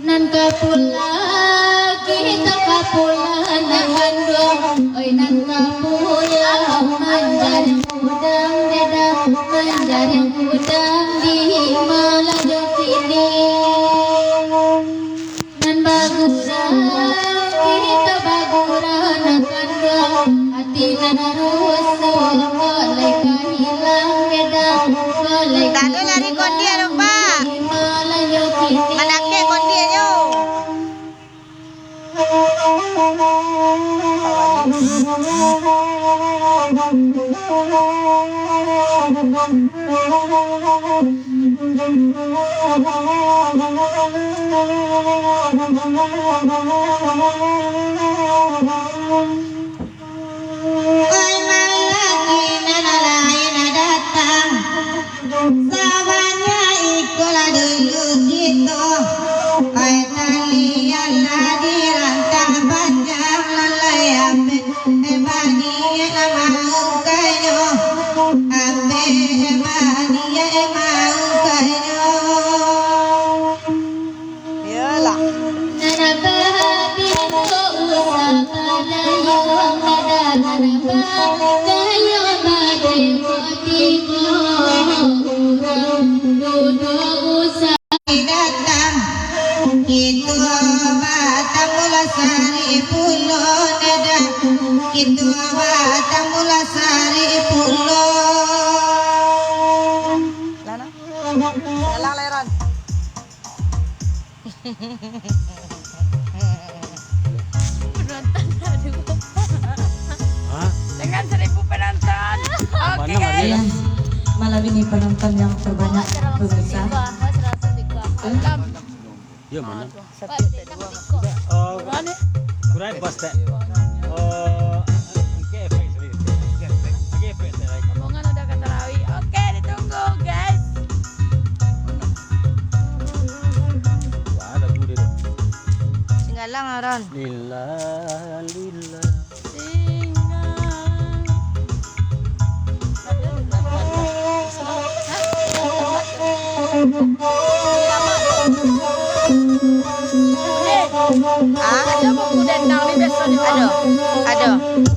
Nan kapula kita kapula nan bandung, oi nan kapula manjar udang deda manjar udang di Malaga sini. Nan bagura kita bagura nan kandung, hati nan rusuh oleh kehilang deda oleh Tadi lari kondi ada Pak. Malaga sini. Manake kondi aja. Oi malaki nana lain datang, sahabatnya ikulah dulu gitu. Oi talian hadiran tak panjang lalai ape ebani mau kayo, ape ebani mau kayo. Yalah. Nana babi ko usah kalayuang nada nana kayo badai motibo urang duduk usah datang itu batang mula sari pulo neda itu batang mula sari pulo lana lalang leron dengan 1000 penonton. Oke guys. Malam ini penonton yang terbanyak pemirsa. Iya mana? Mana? Kurang pas tak. Oke efek sedikit. Oke efek sedikit. Omongan udah kata Rawi. Oke, ditunggu guys. Wah ada gede tu. Singgalang Aron. Lillah lillah. Ada buku dendang ni besok ni. Ada. Itu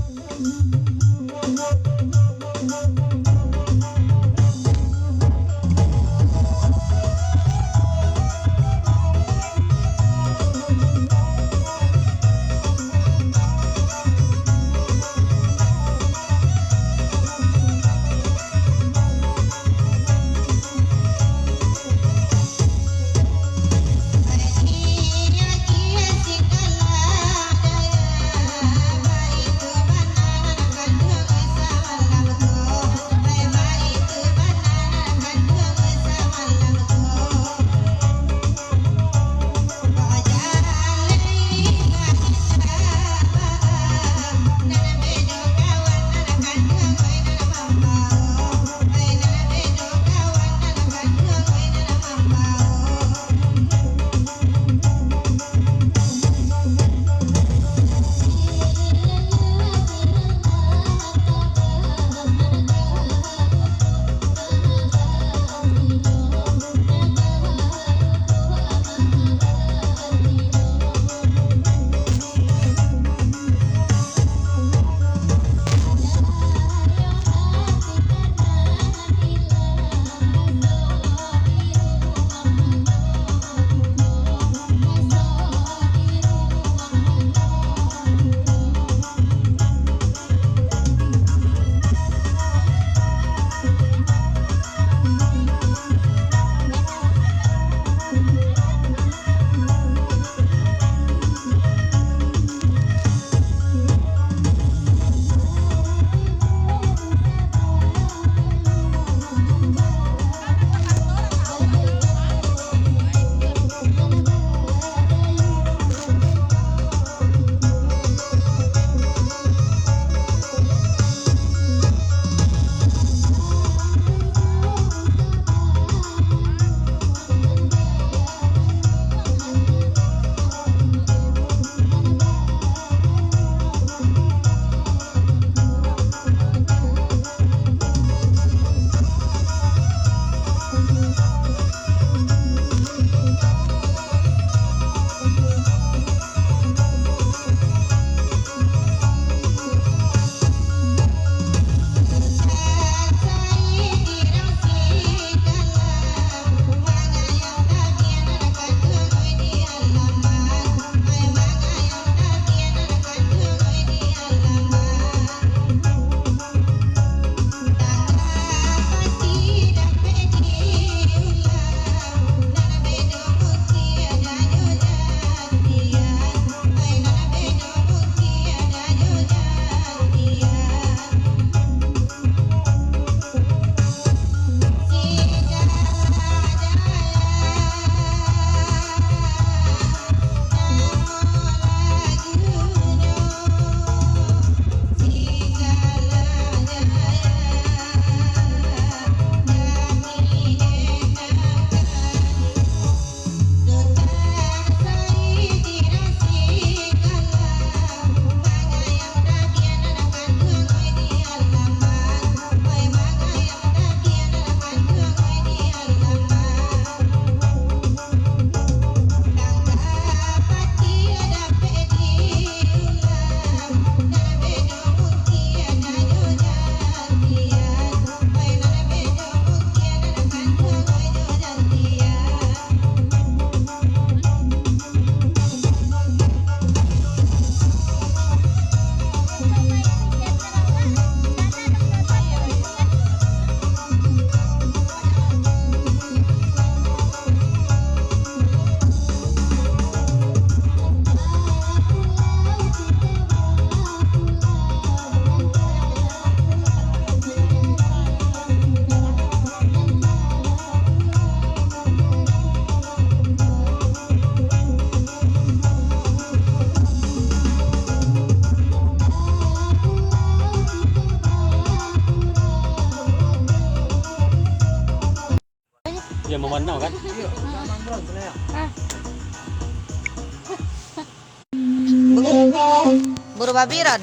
Buru babi Ron.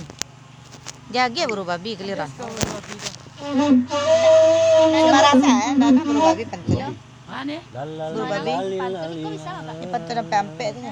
Jagi buru babi keliran. Marasa dana buru babi penting. Mana? Buru babi. Cepat tuh sampai itu.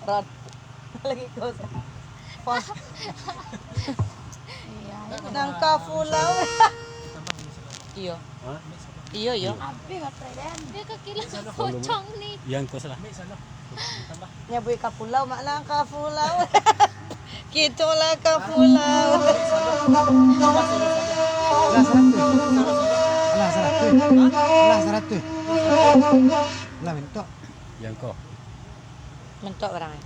Rod. Lagi kau. Nang kapulau. Iyo. Hah? Iyo yo. Abi nga present. Dia kekilang pocong nih. Yang ko salah. Nyaboy kapulau makna kapulau. Kitulah kapulau. Lah 100. Lah 100. Lah mentok. Yang ko. Mentok barangnya.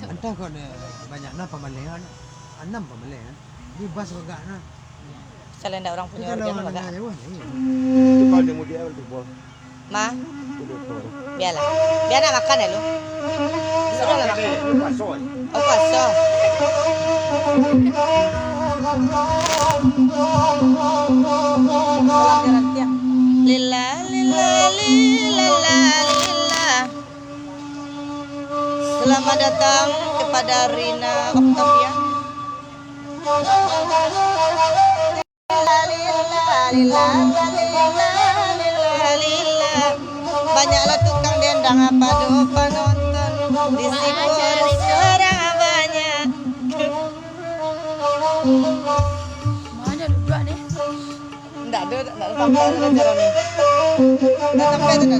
Entah kok banyaknya pemilihan. 6 pemilihan. Di bas bagakna. Selain ada orang punya Kita organ lawan baga. aja wah. Itu kalau dia mau dia untuk bol. Ma, biarlah. Biar nak makan ya lu. Sudah lah makan. Oh paso. Lila lila lila lila. Selamat datang kepada Rina Octavia. Banyaklah tukang dendang apa do penonton di sipur seorang banyak. Mana dua nih? Enggak sampai ada jalan nih. Enggak sampai ada.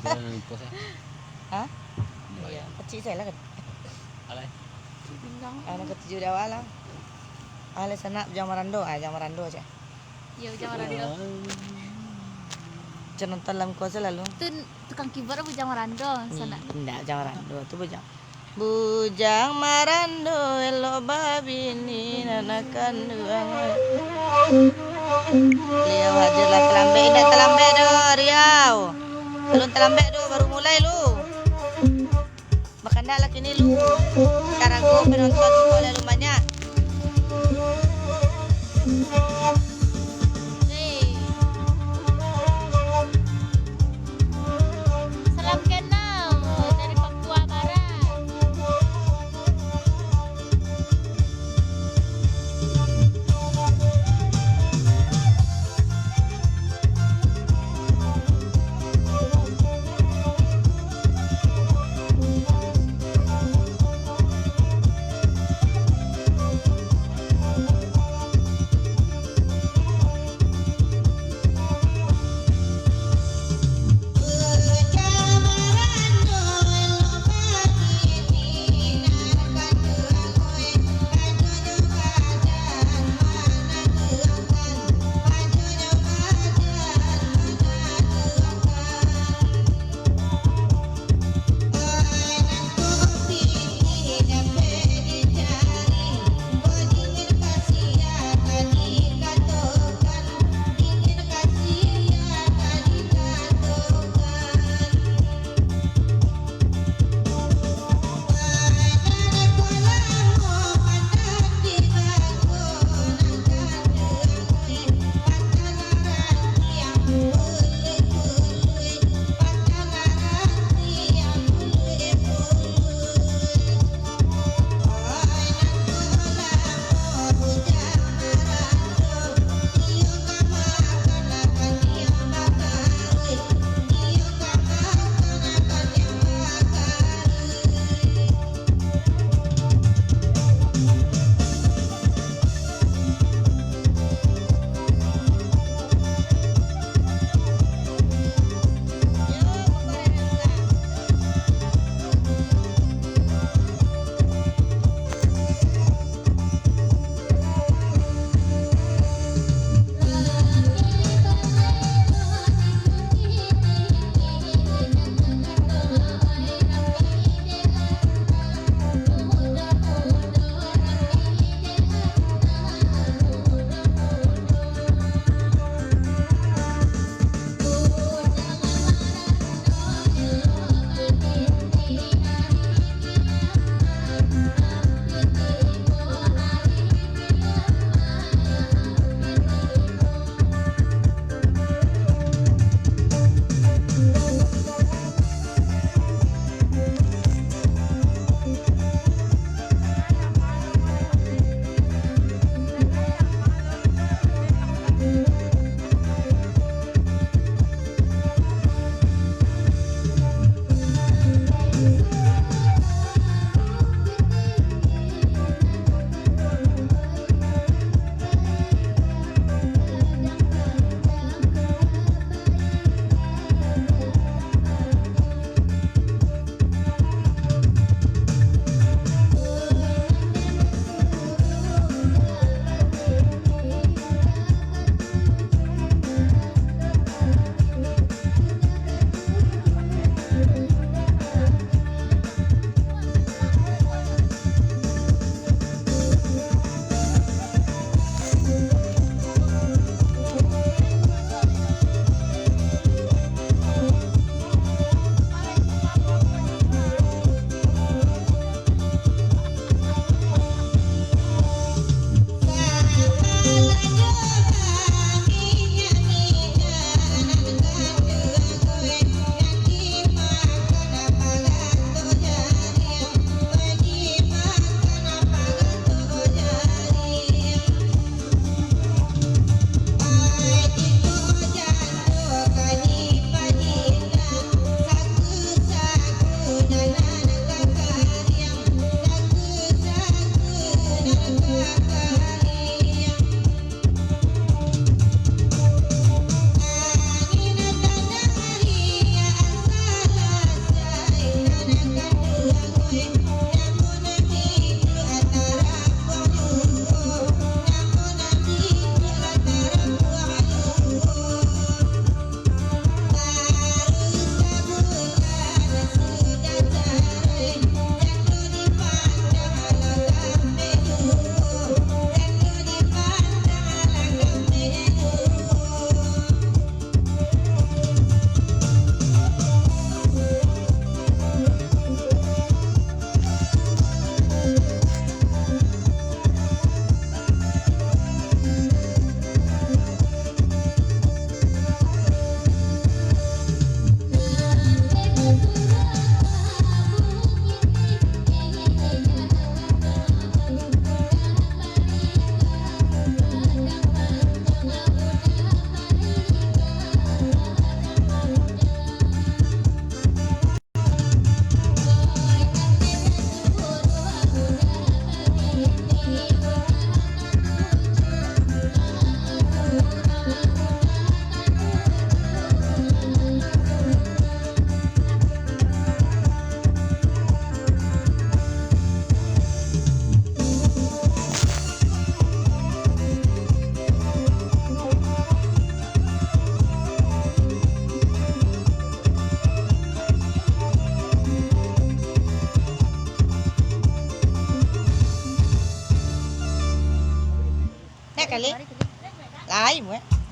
Dan kau saya. Hah? Iya, kecil saya lah kan. Alai. Pinggang. Anak kecil di awal lah. Ale sana jangan marando aja. Ya jangan rando. Jangan dalam kuasa lalu. Tu tukang keyboard bujang rando sana. Enggak, jangan marando, tu bujang. Bujang marando elo babini nanakan duang. Liau hadir lah telambe, indah telambe do Riau. Belum telambe do baru mulai lu. Makan dah lagi ni lu. Sekarang gua penonton boleh lu banyak. Hey. Salam kenal dari Papua Barat.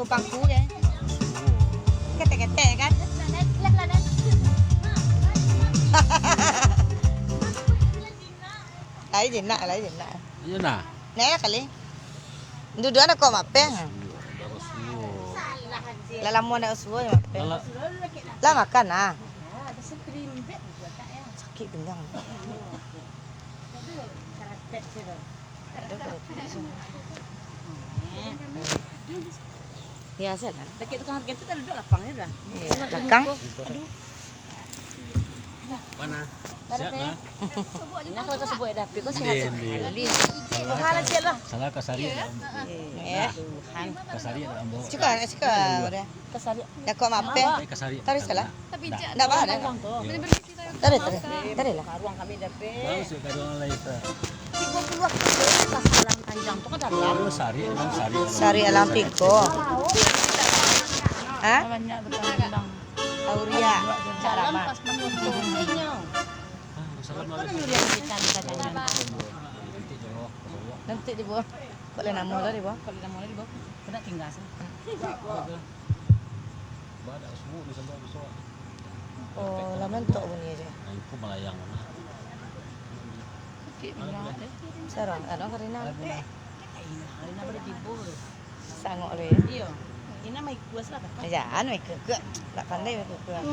pangku ya. Ketek-ketek kan. Lấy gì nè. Iya nah. Né kali. Dua-dua nak kau mape. Lala mau nak usbu ya mape. Lala. Lah makan ah. Sakit pinggang. Biasa lah. Dekat tukang harga itu duduk lapangnya dah. Belakang. Mana? Siap nah. Nah kalau tersebut dah, pikir Din, sehat. din. Din. Bahala dia lah. Salah kasari ada ambo. Ya. Kasari ada ambo. Suka udah. Kesari. Ya kau mape. Kasari. Tarik salah. Tapi jak. Ndak ada. Bener-bener kita yang Tarik lah. Ruang kami dapat. Bagus ya kadang lain ta. 30 waktu pas halang panjang tu kan dalam. Kalau sari, emang sari. Sari alam piko. Hah? Banyak bertandang. Auria. Dalam pas menunggu fungsinya. Salam Kau nak nyuri yang kita jangan. Nanti jawab. Nanti di bawah. Kau le nama dah di bawah. Kalau dah mulai di bawah, kena tinggal sih. Bada semua di sebelah besar. Oh, laman tok bunyi aja. Aku melayang mana? Sarang, ano karina? Hari nak boleh tipu. Sangok le. Iyo. Ini mai kuas lah. Aja, anu ke. Tak pandai ke. Kalau enggak kurang.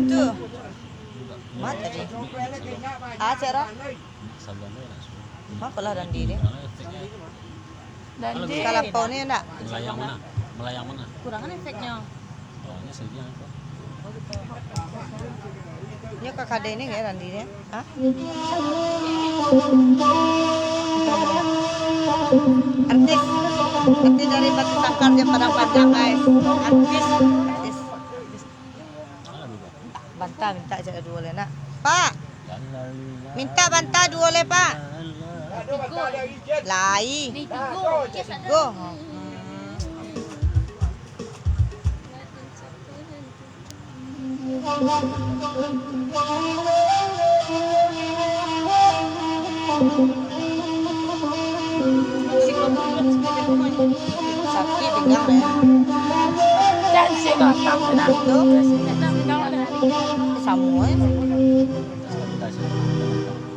Tuh. Mat tadi. Cara. Salam lah semua. Mak kalau dan diri. Dan Kalau kau ni enggak. Melayang mana? Melayang mana? kurangan efeknya. Soalnya segian itu. Ini kakak ada ini ya dan diri. Hah? Artis dari Batu Sangkar dia Padang Panjang guys. Artis. Bantah minta aja dua le nak. Pak, minta bantah dua le pak. Lai. Ni tigo. Go. Sakit pinggang ya. Dan si matang kena. Tuh. Semua.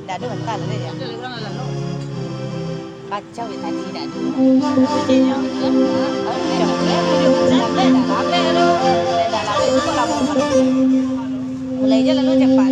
Dah ada bentar lah dia. Ada orang lalu. Kacau ya tadi dah ada. Kucingnya. Mulai je lalu cepat.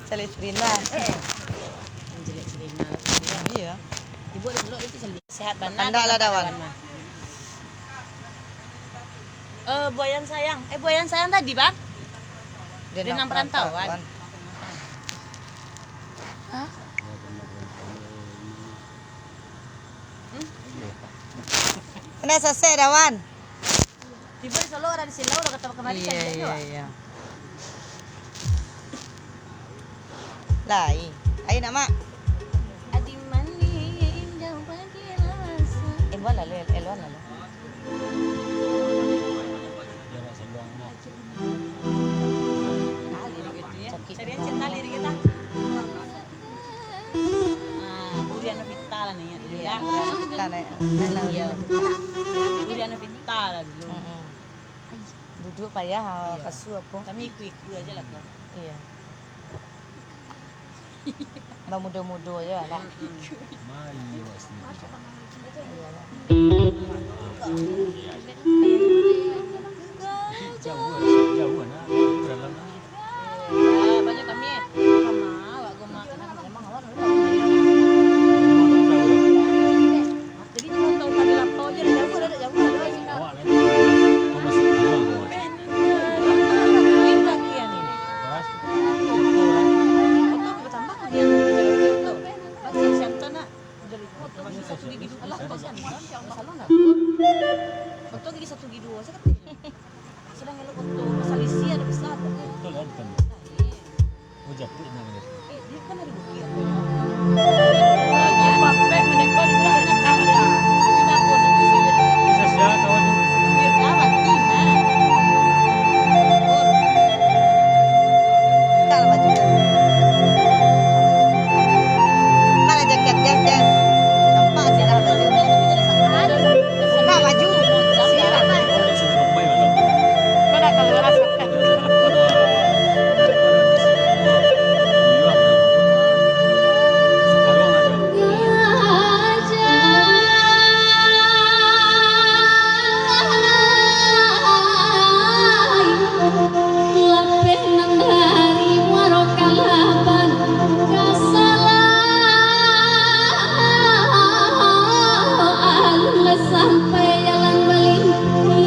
Cari Serina. Jelek Serina. Iya. Ibu ada dulu itu sehat banget. Anda lah dawan. Boyan sayang. Boyan sayang tadi, Bang. Dengan perantauan. Hah? Udah selesai dawan. Ibu di Solo ada di Solo udah ketemu kemarin Iya. Lah, ayo nama. Adi mani indah pagi rasa. Elwan lalu. Jarak seluangnya. Carian cinta lirik kita. Durian vital nih ya. Iya. Durian vital dulu. Duduk payah kasu apa? Kami ikut aja lah kok. Iya. Mbak muda-muda aja lah. Mai wasni. Jauh nah. Dalam. Ya, banyak kami. Sama awak gua makan memang awak udah. Jadi cuma tahu tadi lapau aja jauh ada jauh. Awak lain. Kau masih bilang kau. Kita kian ini. Beras. Foto bertambah kemudian itu. Masih santai nak. Dari foto satu gigi dua. Alah, kau santai. Masalah enggak? Foto gigi satu gigi dua saya kata. Sedang elok foto pasal isi ada besar. Betul kan bukan? Oh japuk nang ni. Dia kan ada bukit. Pape menekor dia nak ada. Kita pun Bisa siapa kawan tu? biar kawan Tina. Kalau baju. Mana jaket jas. Nampak sih dah baju. Nak baju. Oh, sudah ramai malam. Pada kalau rasa Sampai jalan balik nanti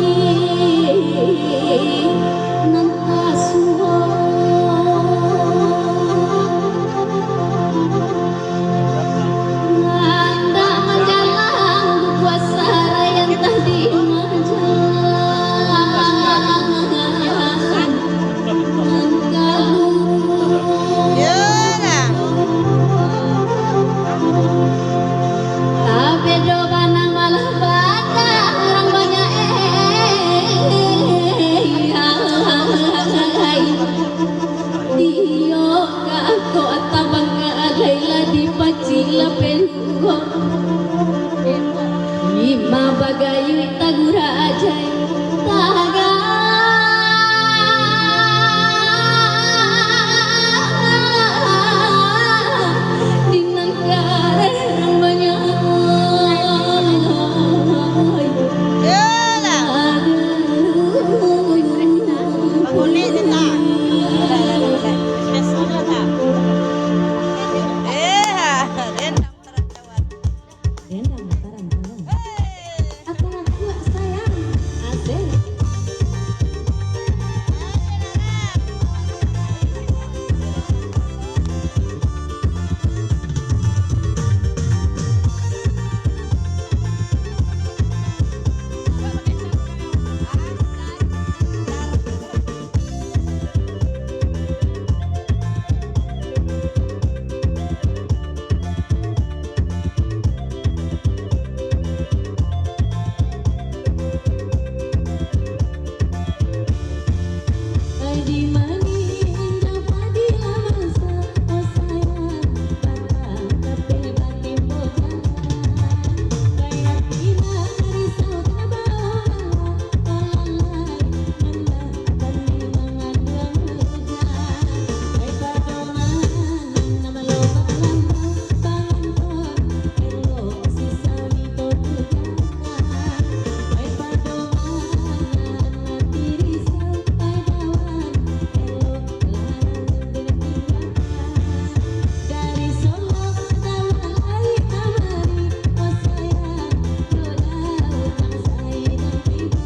Lima bagayu tagura ajai taga Dinan karang banyak Yalah. Panguli sita. Espresso na ta. Rendang taran-taran. Rendang mataran taran Akan kuat sayang Asik Ay di mani indah padi lamasa oh sayang batang kape batin bojangan kayak tina risau nabawa alalai nanda kami mengandung hujan ay padoman nama loba lambang bangon elo sisa mito tujangan ay padoman nanti risau ay bawan elo lahan ditinggalkan dari Solo tawalai kamari oh sayang dolau tang say dan tibo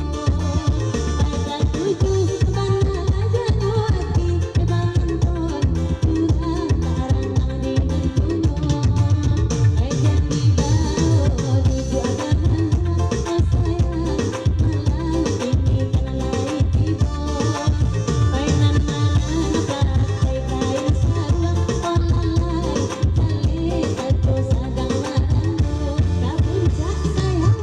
ay katuju bana aja nuati bangon kurang larang nang dinan ay janji bao tuju agaman oh sayang malang tinggi kanalai tibo ay nananan paratay kayo sarang olalay tali satu sagang marando kapuncak sayang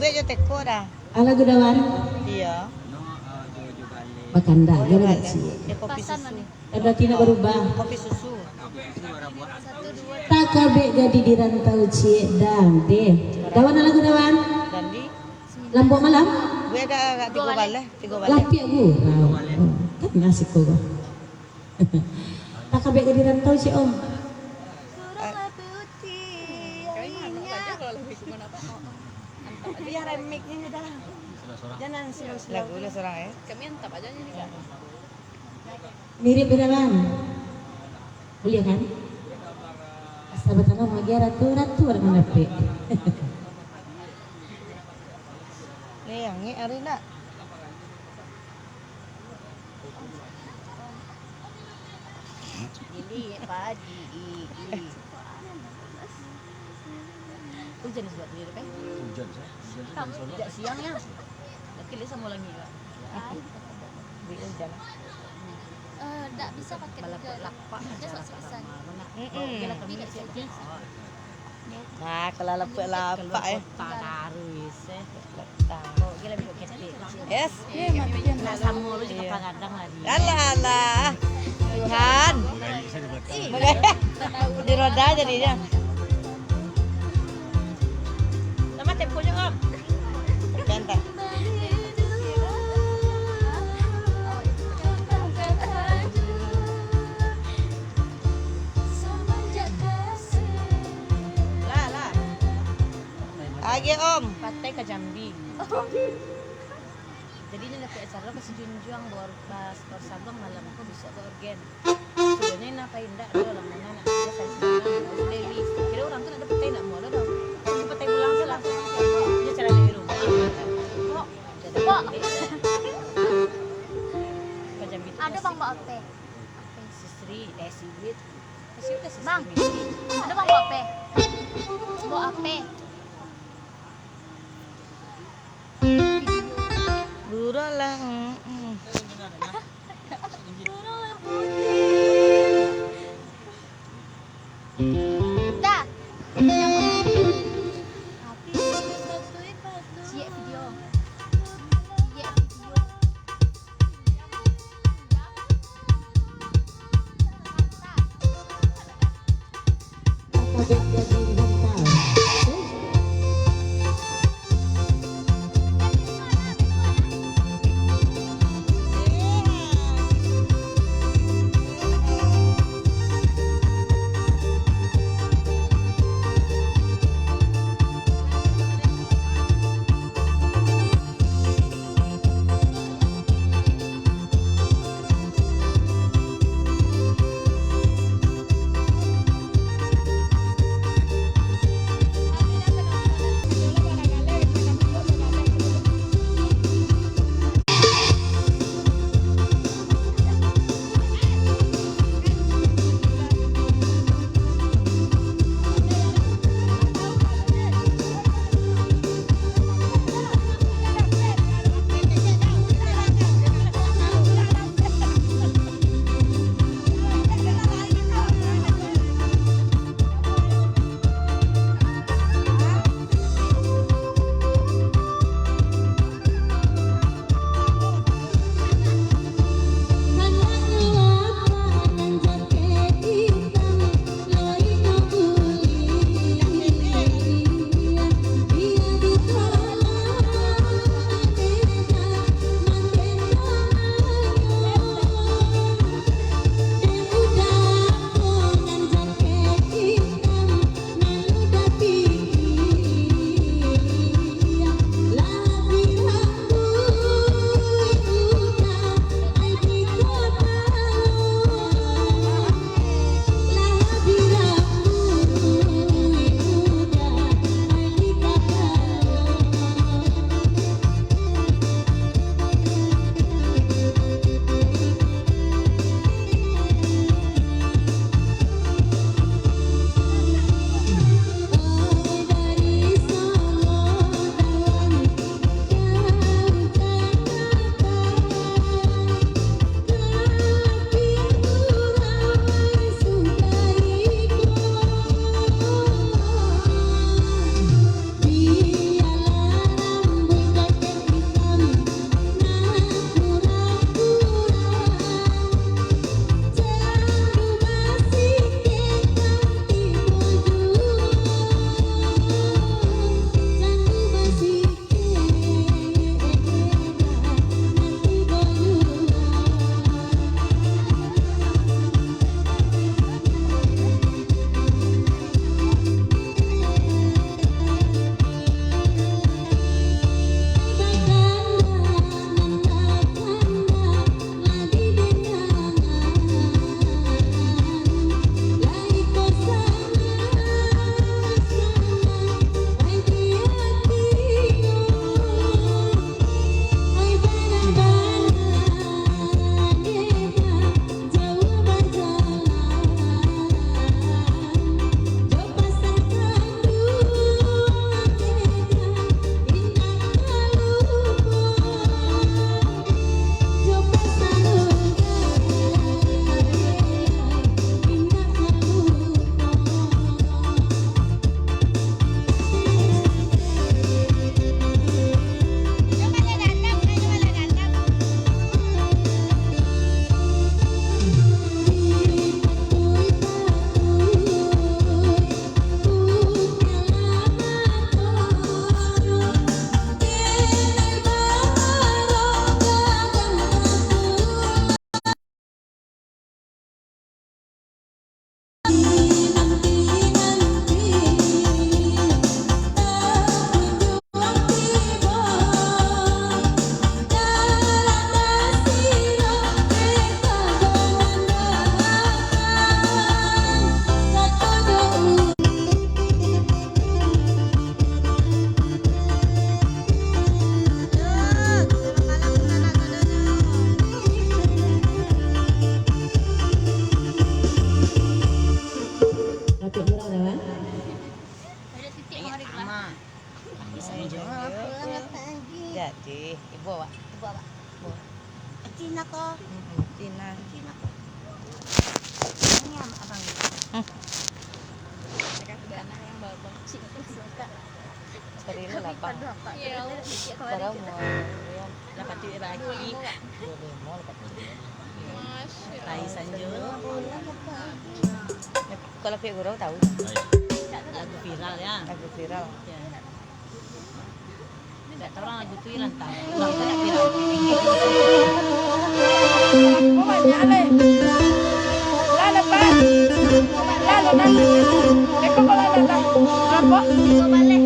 Udah je teko dah. Ala gudawan. Iya. Bakanda, Oh, gana ada. sih. Ya kopi Pasan susu. mana? Ada tina berubah. Kopi susu. 1 2 Tak kabe gadi di rantau cie dan deh. Dawan ala gudawan. Dan di Lampu malam. gue ada 3 balik, 3 balik. Lapi aku. Kan ngasih kok. Tak kabe gadi rantau cie om. Biar remiknya dah. Jangan slow-slow. Lagu udah seorang ya. Kami antap aja nih Kak. Mirip beneran. Boleh kan? Sahabat anak magi ratu orang nape. Leangnya Arina. Ini pagi. Hujan sebab dia kan. Hujan sah. Kamu tidak siangnya. Lagi lihat sama lagi Kak. Biar jalan. Nggak bisa pakai Balap tiga lapak aja aja selesai. Kira kami siapa? Nah, kalau lepek lapak ya. Taruh se. Nah. Oh, gila bisa ketik. Yes. Nah, sama lu juga kadang lagi. Alah. Tuhan. Saya di belakang. Di roda jadinya. Sama temponya om. Cantik. Lah. Lagi om. Pantai ke Jambi. Jadi ini dapat acara ke Junjuang bawa Sabang malam aku bisa bawa organ. Sebenarnya ngapain enggak ada orang mana nak dia saya sekarang Dewi. Kira orang tuh ada petai enggak mau ada dong. Petai pulang salah. Dia cara dari rumah. Kok? Kok? Ke Jambi itu Ada bang bawa teh. Sisri, Sibit. Sibit sih. Bang, ada bang bawa apa? Bawa apa? Burung lah. Dah. Yang mana? Cie video. Cie video. Tak kabe gadi rantau. Titik murah dawan. Ada titik mari kelas. Ama. Bisa menjawab. Jadi, ibu awak. Ibu apa? Cina kok. Cina. Cina. Ini abang. Mereka sudah anak yang babak. Cina suka. Serius lah pak. Iya, Sekarang mau Dapat duit lagi. Tai Sanjul. kalau Pia Gurau tahu Lagu viral ya. lagu viral. Ya. Tidak tahu orang lagu itu hilang tahu. Orang tidak viral. Ibu balik.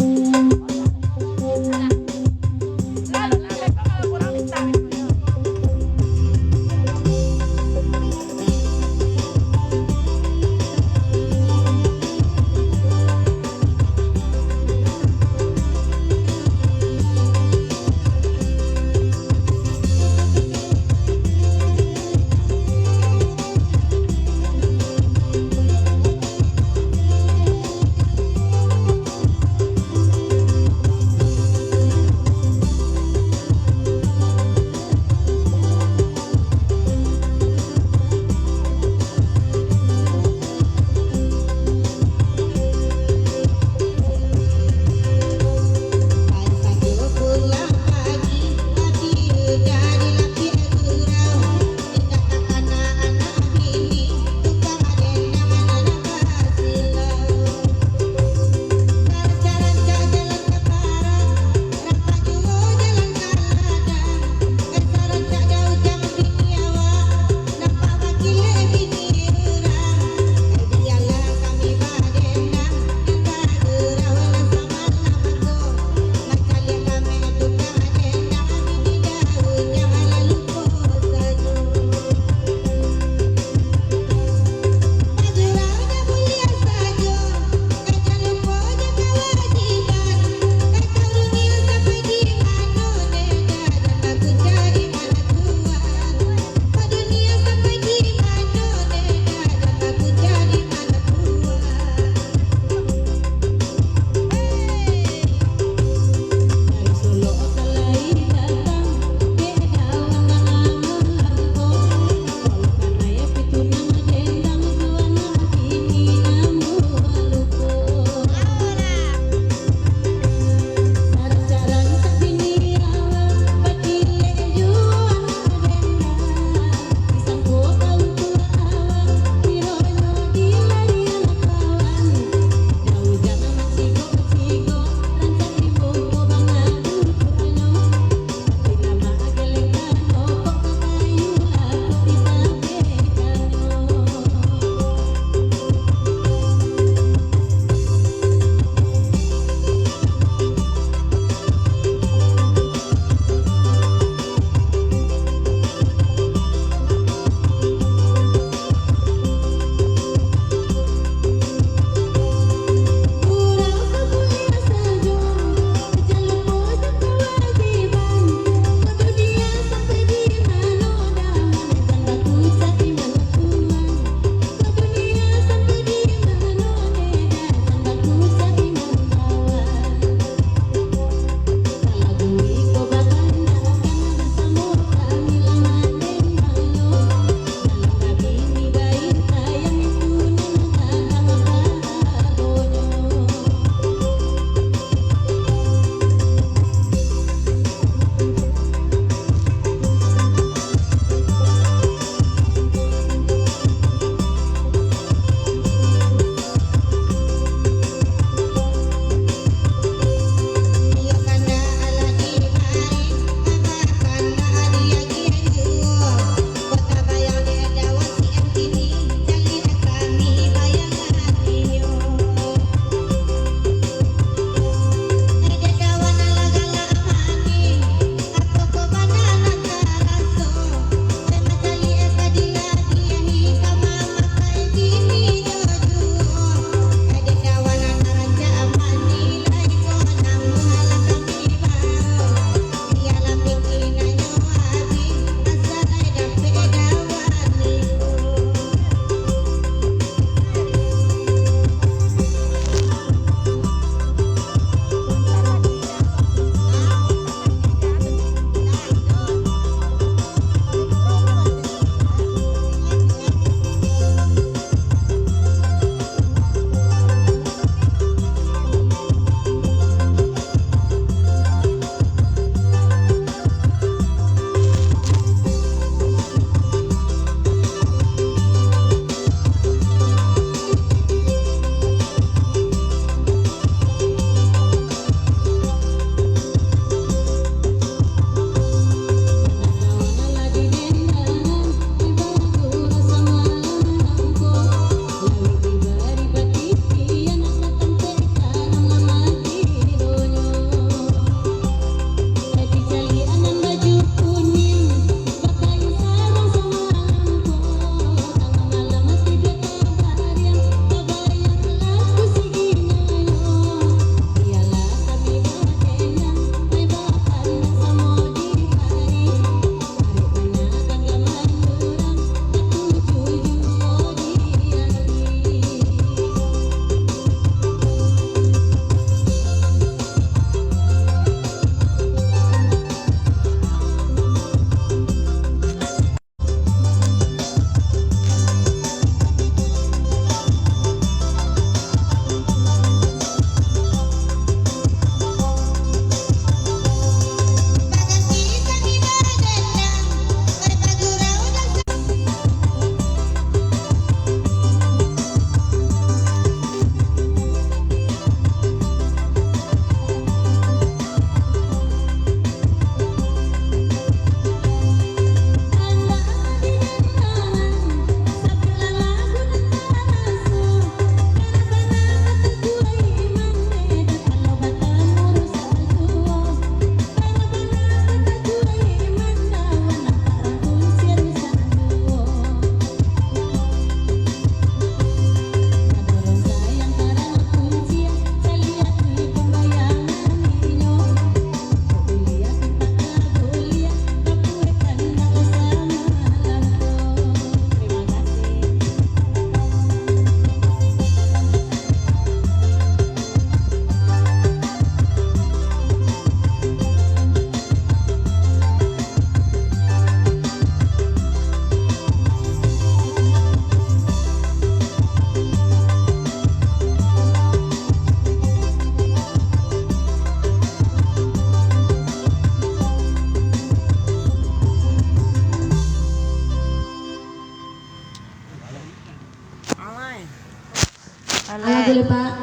Pak?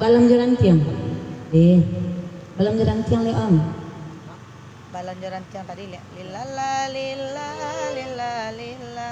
Balam jalan tiang. Balam jalan tiang le Om. Balan jalan tiang tadi lila la lila lila lila.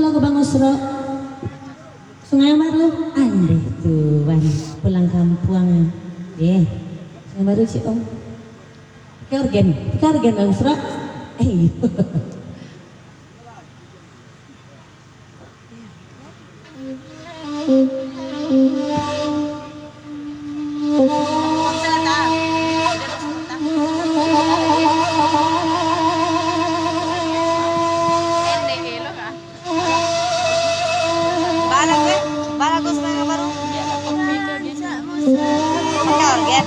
lagu Bang Usro. Sungai Baru, andeh tuan pulang kampung. Sungai Baru si Om. Kargen Bang Usro. Bagus mereka baru. Pakai organ.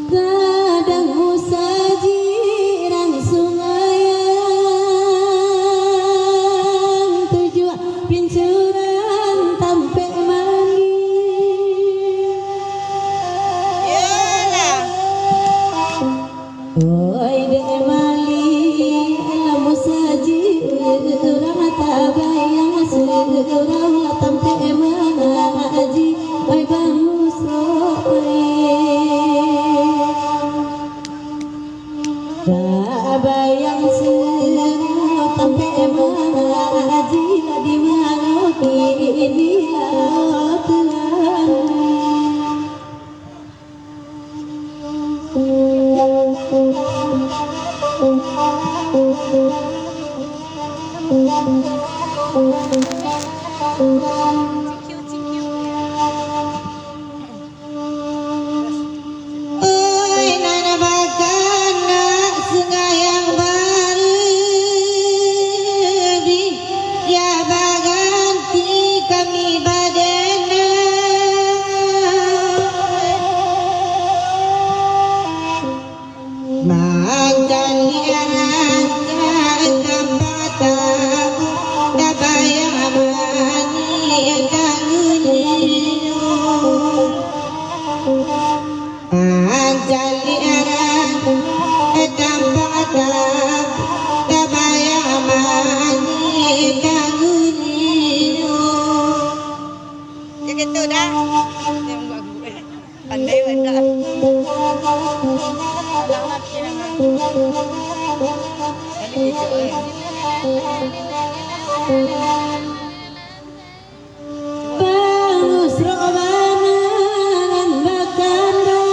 Kadang usaji rang sungai yang tujuan pincuran tampe mani. Oi dek mali lamu saji rang tabayang surau la tampe manaji oi Bang Usro. Bayang semua tampe mengaji lah di mana kini oi nana bagana sungai yang baru di ya baganti kami badana makan liaran kata dabayang amani kangunino anjali aran kata dabayang amani kangunino. Ya gitu dah. Yang gua pandai banget. Ini gitu. Bang Usro banan bakanda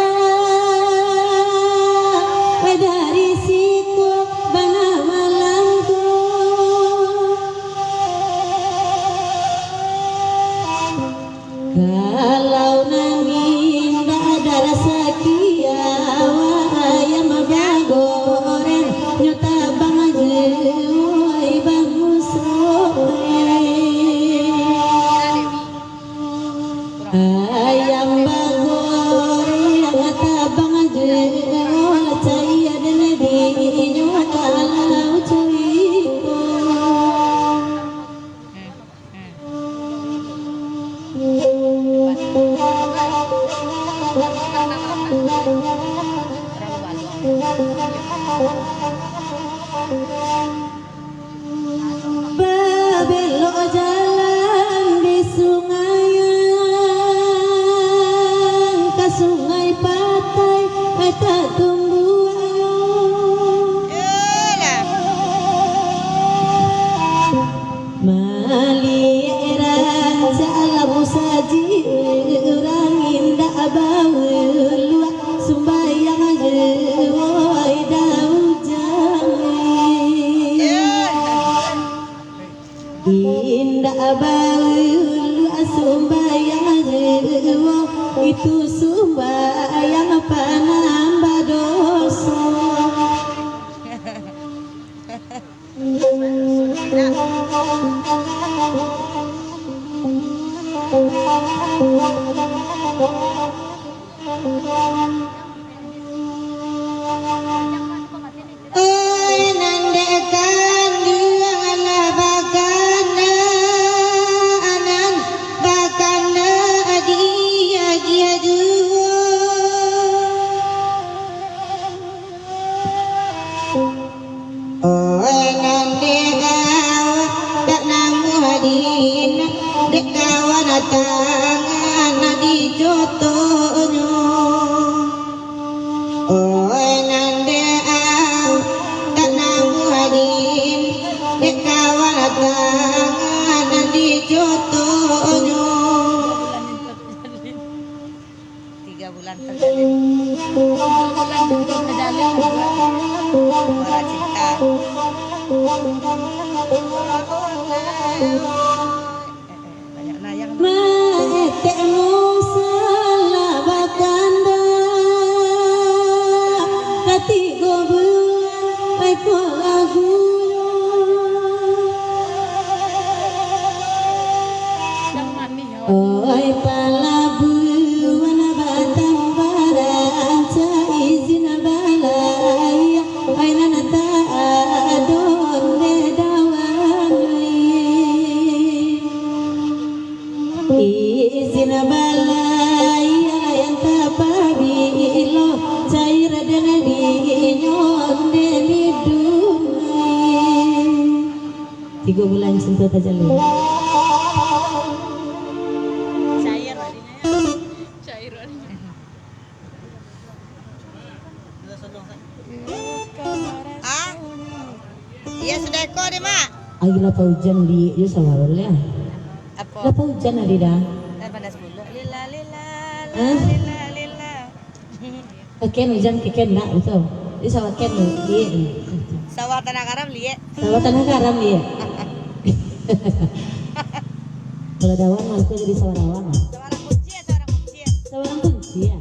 dari situ bana malangku kalau nangin ada rasa kiawa ayam bagoren nyota bang oi Bang Usro. Ayam bagore yang tabang jero caya dene dinyo kalau cuiko. Babelo jalan di sungai ke sungai Patai eta tumbuhan maliran salamu saji urang indah baweul sumbayang jewoi daujang indah baweul sumbayang jewo itu sumbayang panambah dosa. Oi nandekan ala bagana anan bagana dia dia dua oi nandekan tak tangan di jotonya oi nande tak namu hadin dek kawan tangan di jotonya 3 bulan terjalin suara cinta. Banyak nayang. Maetekmu salah bakanda katigo bulan eko lagu oi palabuan batang baranca izin balaya ai nanata adon dedawani izin balaya yang tapabilo cair dan dinyon denidungi 3 bulan cinta tajalin Cair adinya ya. Cair adinya. Ah? Iya sudah ekor deh, Mak. Agi lapa hujan di yo sawarol ya. Apa? Lapa hujan ada dah. Dan panas bulu. Lila lila Hah? lila lila. Keken hujan keken nak betul. Di sawah ken di. Sawah tanah karam liye. Sawah tanah garam dia. Kalau dawan aku jadi sawah dawan. Sawah kunci ya, sawah kunci ya. Sawah kunci ya.